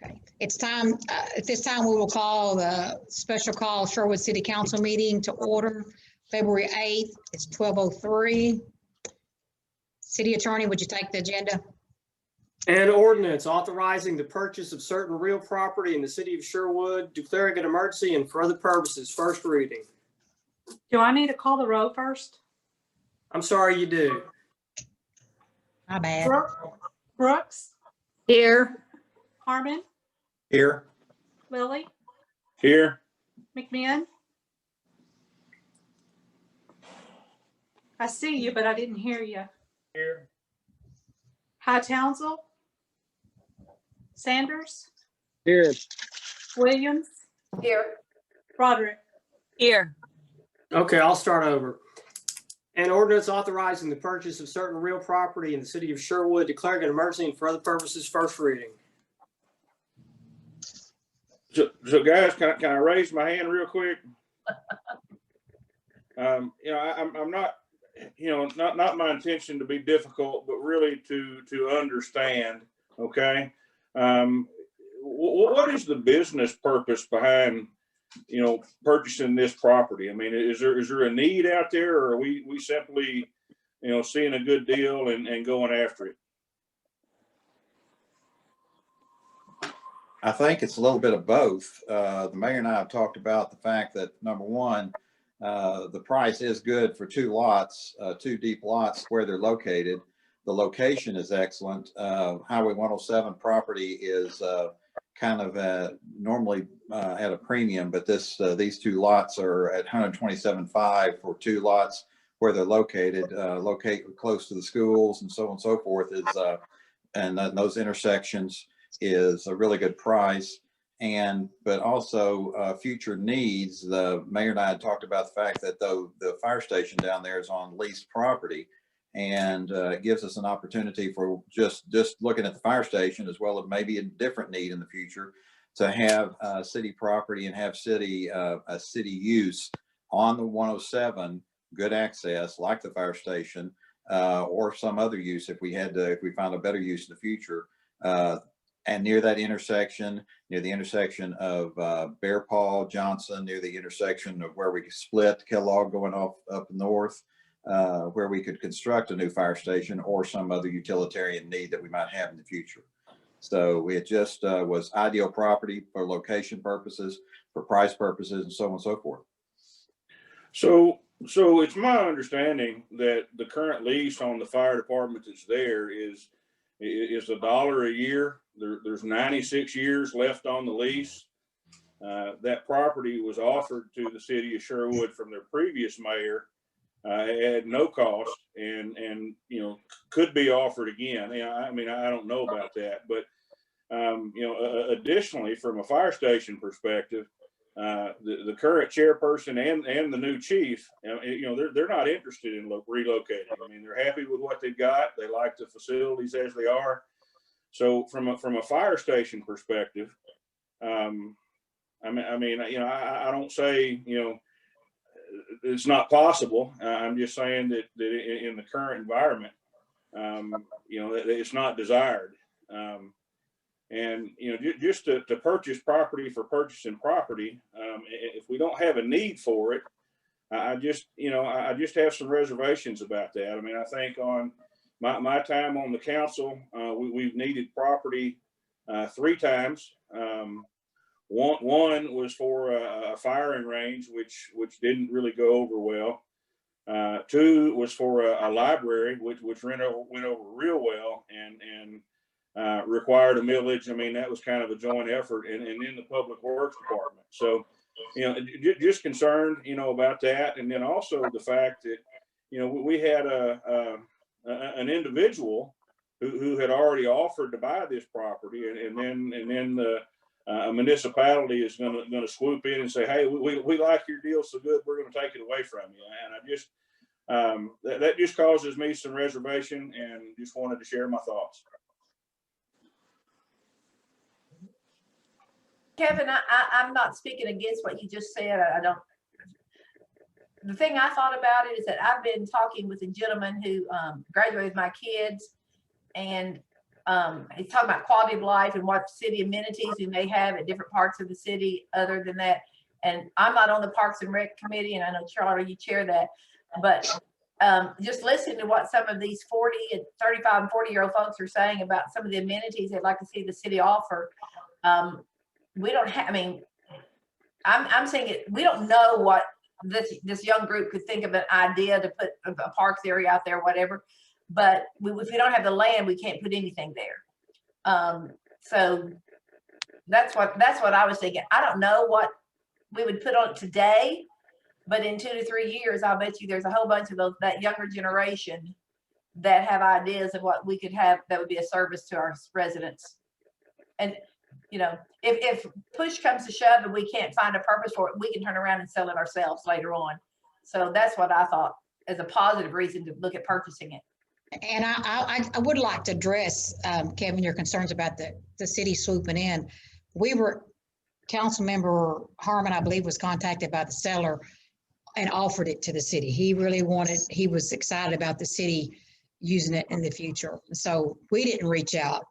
Okay, it's time, at this time, we will call the special call Sherwood City Council meeting to order, February 8th. It's 12:03. City Attorney, would you take the agenda? An ordinance authorizing the purchase of certain real property in the city of Sherwood, declaring an emergency and for other purposes. First reading. Do I need to call the roll first? I'm sorry, you do. My bad. Brooks, Here. Harmon, Here. Lilly, Here. McMahon. I see you, but I didn't hear you. Here. High Townsend, Sanders, Here. Williams, Here. Roderick. Here. Okay, I'll start over. An ordinance authorizing the purchase of certain real property in the city of Sherwood, declaring an emergency and for other purposes. First reading. So guys, can I raise my hand real quick? I'm not, not my intention to be difficult, but really to understand. Okay. What is the business purpose behind, purchasing this property? I mean, is there a need out there, or are we simply, seeing a good deal and going after it? I think it's a little bit of both. The mayor and I have talked about the fact that, number one, the price is good for two lots, two deep lots where they're located. The location is excellent. Highway 107 property is kind of normally at a premium, but these two lots are at 127.5 for two lots where they're located, close to the schools and so on and so forth, and those intersections is a really good price. But also future needs. The mayor and I had talked about the fact that the fire station down there is on leased property, and it gives us an opportunity for just looking at the fire station, as well as maybe a different need in the future, to have city property and have a city use on the 107, good access like the fire station, or some other use if we found a better use in the future. And near that intersection, near the intersection of Bear Paw, Johnson, near the intersection of where we could split Kellogg going off up north, where we could construct a new fire station or some other utilitarian need that we might have in the future. So it just was ideal property for location purposes, for price purposes, and so on and so forth. So it's my understanding that the current lease on the fire department that's there is $1 a year. There's 96 years left on the lease. That property was offered to the city of Sherwood from their previous mayor at no cost, and could be offered again. I mean, I don't know about that, but additionally, from a fire station perspective, the current chairperson and the new chief, they're not interested in relocating. I mean, they're happy with what they've got. They like the facilities as they are. So from a fire station perspective, I don't say, it's not possible. I'm just saying that in the current environment, it's not desired. And just to purchase property for purchasing property, if we don't have a need for it, I just have some reservations about that. I mean, I think on my time on the council, we've needed property 3 times. One was for a firing range, which didn't really go over well. 2 was for a library, which went over real well and required a millage. I mean, that was kind of a joint effort, and in the public works department. So, just concerned, about that. And then also the fact that, we had an individual who had already offered to buy this property, and then the municipality is going to swoop in and say, hey, we like your deal so good, we're going to take it away from you. And I just, that just causes me some reservation, and just wanted to share my thoughts. Kevin, I'm not speaking against what you just said. I don't. The thing I thought about it is that I've been talking with a gentleman who graduated with my kids, and He's talking about quality of life and what city amenities we may have at different parts of the city other than that. And I'm not on the Parks and Rec Committee, and I know Charlotte, you chair that, but just listening to what some of these 40 and 35 and 40-year-old folks are saying about some of the amenities they'd like to see the city offer. We don't have, I mean, I'm saying it, we don't know what this young group could think of an idea to put a parks area out there, whatever. But if we don't have the land, we can't put anything there. So that's what I was thinking. I don't know what we would put on it today, but in 2 to 3 years, I'll bet you there's a whole bunch of that younger generation that have ideas of what we could have that would be a service to our residents. And you know, if push comes to shove and we can't find a purpose for it, we can turn around and sell it ourselves later on. So that's what I thought as a positive reason to look at purchasing it. And I would like to address, Kevin, your concerns about the city swooping in. Councilmember Harmon, I believe, was contacted by the seller and offered it to the city. He was excited about the city using it in the future. So we didn't reach out.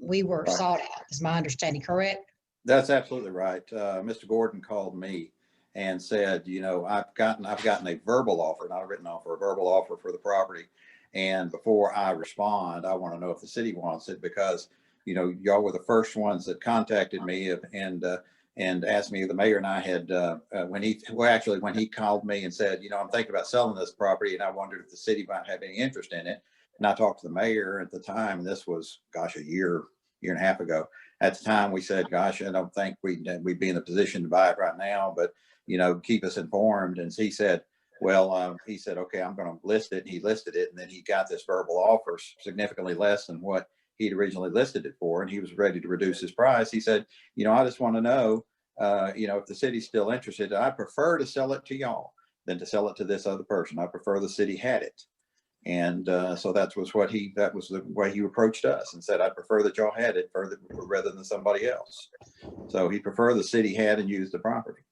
We were sought out, is my understanding, correct? That's absolutely right. Mr. Gordon called me and said, you know, I've gotten a verbal offer, not a written offer, a verbal offer for the property. And before I respond, I want to know if the city wants it, because, you know, y'all were the first ones that contacted me and asked me. The mayor and I had, when he called me and said, you know, I'm thinking about selling this property and I wondered if the city might have any interest in it. And I talked to the mayor at the time, and this was, gosh, a year and a half ago. At the time, we said, gosh, I don't think we'd be in a position to buy it right now, but, you know, keep us informed. And he said, well, he said, okay, I'm going to list it. And he listed it. And then he got this verbal offer significantly less than what he'd originally listed it for. And he was ready to reduce his price. He said, you know, I just want to know, you know, if the city's still interested. I prefer to sell it to y'all than to sell it to this other person. I prefer the city had it. And so that was the way he approached us and said, I prefer that y'all had it rather than somebody else. So he preferred the city had and used the property.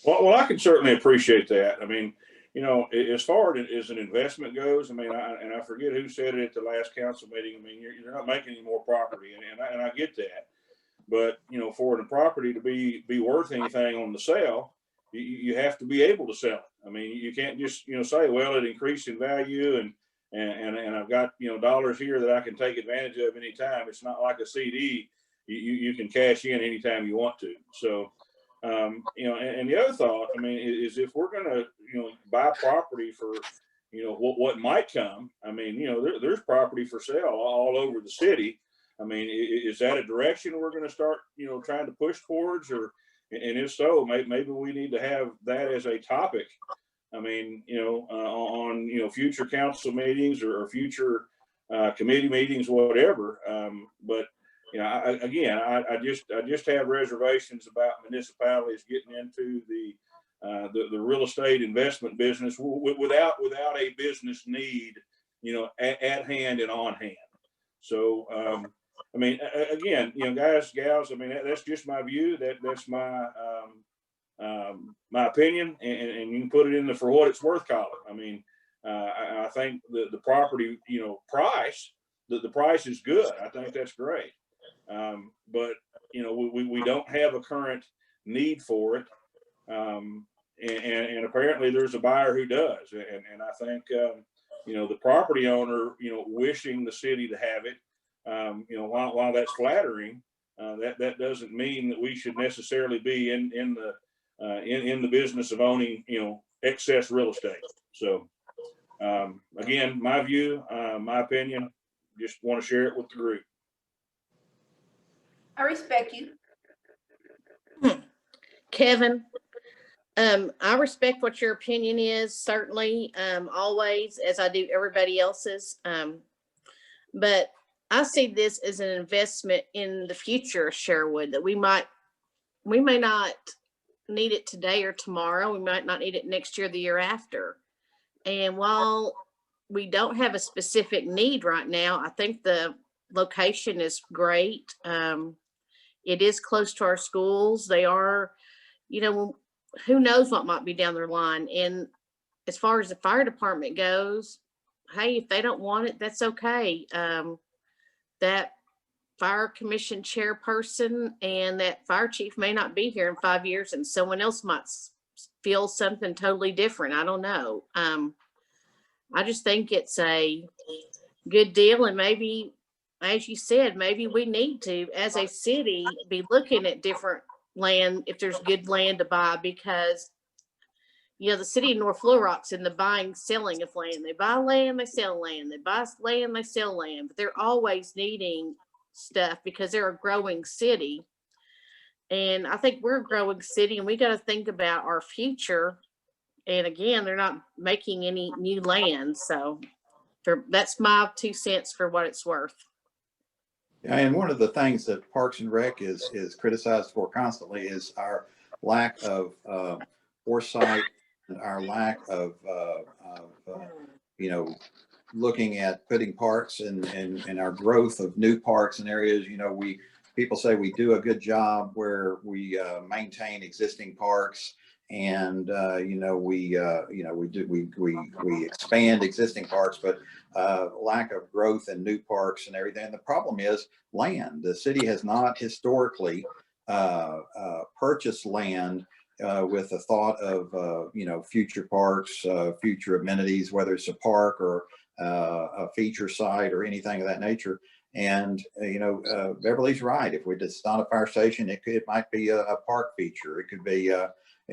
Well, I can certainly appreciate that. I mean, you know, as far as an investment goes, I mean, I forget who said it at the last council meeting. I mean, you're not making any more property, and I get that. But, you know, for the property to be worth anything on the sale, you have to be able to sell it. I mean, you can't just, you know, say, well, it increased in value and I've got, you know, dollars here that I can take advantage of anytime. It's not like a CD. You can cash in anytime you want to. So, you know, and the other thought, I mean, is if we're going to, you know, buy property for, you know, what might come, I mean, you know, there's property for sale all over the city. I mean, is that a direction we're going to start, you know, trying to push towards, and if so, maybe we need to have that as a topic. I mean, you know, on, you know, future council meetings or future committee meetings, whatever. But, you know, I just have reservations about municipalities getting into the real estate investment business without a business need, you know, at hand and on hand. So, I mean, again, you know, guys, gals, I mean, that's just my view. That's my my opinion, and you can put it in the for what it's worth column. I mean, I think the property, you know, price, the price is good. I think that's great. But, you know, we don't have a current need for it. And apparently there's a buyer who does. And I think, you know, the property owner, you know, wishing the city to have it, you know, while that's flattering, that doesn't mean that we should necessarily be in the business of owning, you know, excess real estate. So, again, my view, my opinion, just want to share it with the group. I respect you. Kevin, I respect what your opinion is, certainly, always, as I do everybody else's. But I see this as an investment in the future of Sherwood, that we may not need it today or tomorrow. We might not need it next year, the year after. And while we don't have a specific need right now, I think the location is great. It is close to our schools. They are, you know, who knows what might be down their line. And as far as the fire department goes, hey, if they don't want it, that's okay. that fire commission chairperson and that fire chief may not be here in 5 years and someone else might feel something totally different. I don't know. I just think it's a good deal, and maybe, as you said, maybe we need to, as a city, be looking at different land if there's good land to buy, because the city of North Little Rock's in the buying, selling of land. They buy land, they sell land. They buy land, they sell land. But they're always needing stuff because they're a growing city. And I think we're a growing city, and we got to think about our future. And again, they're not making any new land. So that's my 2 cents for what it's worth. And one of the things that Parks and Rec is criticized for constantly is our lack of foresight and our lack of looking at putting parks and our growth of new parks and areas. People say we do a good job where we maintain existing parks, and we expand existing parks, but lack of growth in new parks and everything. And the problem is land. The city has not historically purchased land with the thought of future parks, future amenities, whether it's a park or a feature site or anything of that nature. And Beverly's right. If it's not a fire station, it might be a park feature. It could be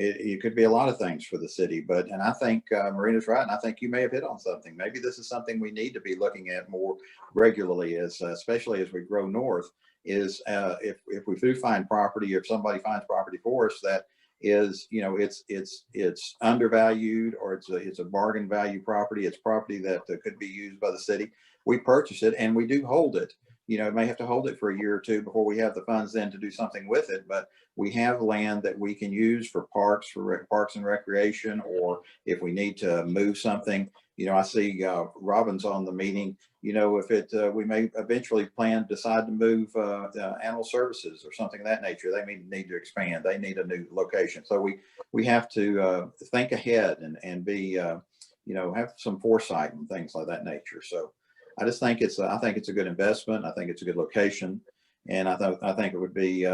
it could be a lot of things for the city. And I think Marina's right, and I think you may have hit on something. Maybe this is something we need to be looking at more regularly, especially as we grow north. Is if we do find property, if somebody finds property for us that is it's undervalued, or it's a bargain value property, it's property that could be used by the city, we purchase it and we do hold it. May have to hold it for a year or two before we have the funds then to do something with it, but we have land that we can use for parks and recreation, or if we need to move something. I see Robin's on the meeting. If we may eventually decide to move animal services or something of that nature, they may need to expand. They need a new location. So we have to think ahead and be, have some foresight and things like that nature. So I just think it's a good investment. I think it's a good location, and I think it would be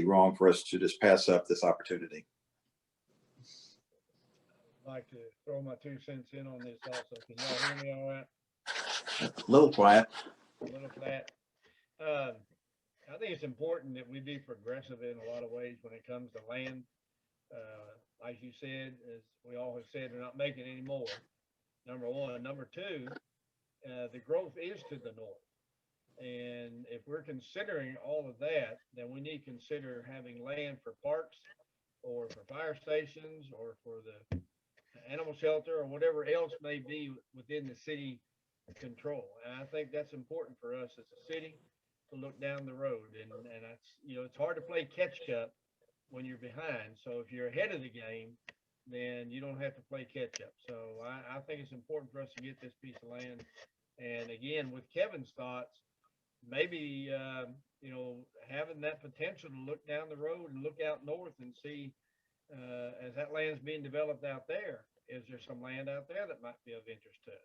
wrong for us to just pass up this opportunity. I'd like to throw my 2 cents in on this also. Can y'all hear me all right? A little quiet. A little flat. I think it's important that we be progressive in a lot of ways when it comes to land. Like you said, as we all have said, they're not making any more. Number one. Number two, the growth is to the north. And if we're considering all of that, then we need to consider having land for parks or for fire stations or for the animal shelter or whatever else may be within the city control. And I think that's important for us as a city to look down the road. And that's, it's hard to play catch up when you're behind. So if you're ahead of the game, then you don't have to play catch up. So I think it's important for us to get this piece of land. And again, with Kevin's thoughts, maybe, having that potential to look down the road and look out north and see, as that land's being developed out there, is there some land out there that might be of interest to us?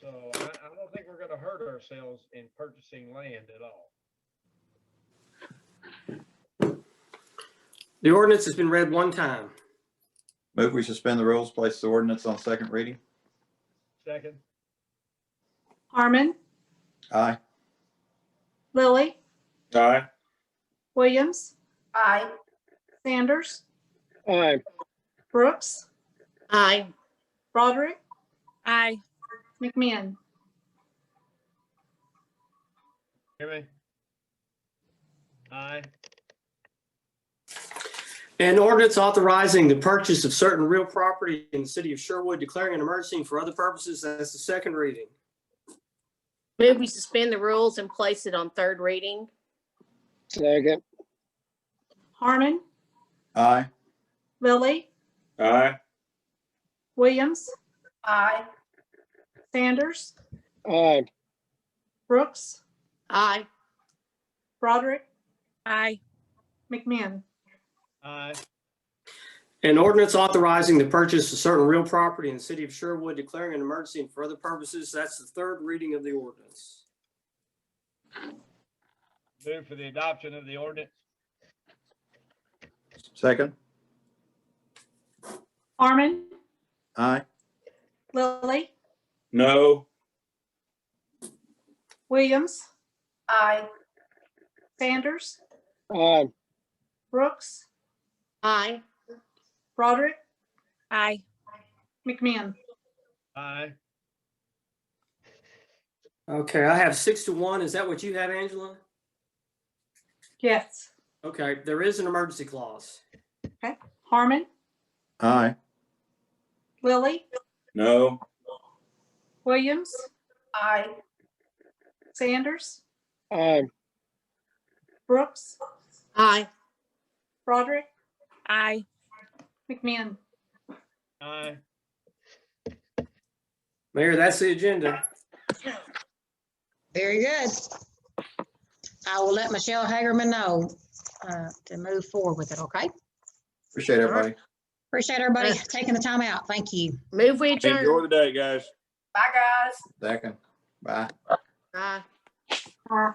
So I don't think we're going to hurt ourselves in purchasing land at all. The ordinance has been read one time. Move we suspend the rules, place the ordinance on second reading. Second. Harmon, Aye. Lilly, Aye. Williams, Aye. Sanders, Aye. Brooks, Aye. Broderick, Aye. McMahon. Hear me? Aye. An ordinance authorizing the purchase of certain real property in the city of Sherwood, declaring an emergency and for other purposes. That's the second reading. Move we suspend the rules and place it on third reading. Second. Harmon, Aye. Lilly, Aye. Williams, Aye. Sanders, Aye. Brooks, Aye. Broderick, Aye. McMahon. Aye. An ordinance authorizing the purchase of certain real property in the city of Sherwood, declaring an emergency and for other purposes. That's the third reading of the ordinance. Move for the adoption of the ordinance. Second. Harmon, Aye. Lily, No. Williams, Aye. Sanders, aye, Brooks, Aye. Broderick, Aye. McMahon. Aye. Okay, I have 6-1. Is that what you have, Angela? Yes. Okay, there is an emergency clause. Harmon, Aye. Lily, No. Williams, Aye. Sanders, aye, Brooks, Aye. Broderick, Aye. McMahon. Aye. Mayor, that's the agenda. Very good. I will let Michelle Hagerman know to move forward with it, okay? Appreciate everybody. Appreciate everybody taking the time out. Thank you. Move we Enjoy adjourn. the day, guys. Bye, guys. Second. Bye. Aye. Uh,